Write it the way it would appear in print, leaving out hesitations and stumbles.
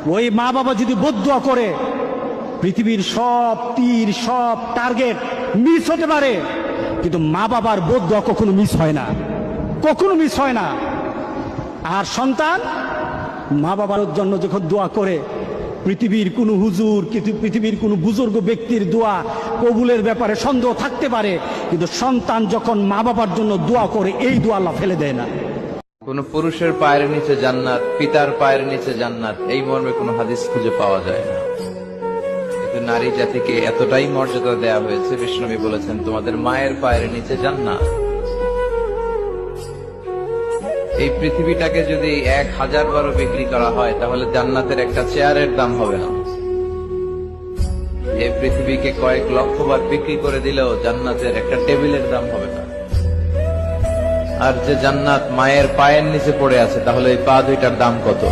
ওই মা বাবা যদি বদদুয়া করে পৃথিবীর সব তীর সব টার্গেট মিস হতে পারে, কিন্তু মা বাবার বদদুয়া কখনো মিস হয় না, কখনো মিস হয় না। আর সন্তান মা বাবার জন্য যখন দোয়া করে, পৃথিবীর কোনো হুজুর, পৃথিবীর কোনো বুজুর্গ ব্যক্তির দোয়া কবুলের ব্যাপারে সন্দেহ থাকতে পারে, কিন্তু সন্তান যখন মা বাবার জন্য দোয়া করে, এই দোয়া আল্লাহ ফেলে দেয় না। কোন পুরুষের পায়ের নিচে জান্নাত, পিতার পায়ের নিচে জান্নাত, এই মর্মে কোনো হাদিস খুঁজে পাওয়া যায় না। কিন্তু নারী জাতিকে এতটাই মর্যাদা দেয়া হয়েছে, বিষ্ণুনবী বলেছেন তোমাদের মায়ের পায়ের নিচে জান্নাত। এই পৃথিবীটাকে যদি 1000 বারও বিক্রি করা হয়, তাহলে জান্নাতের একটা চেয়ারের দাম হবে না। এই পৃথিবীকে কয়েক লক্ষ বার বিক্রি করে দিলেও জান্নাতের একটা টেবিলের দাম হবে না। আর যে জান্নাত মায়ের পায়ের নিচে পড়ে আছে, তাহলে এই পা দুইটার দাম কত?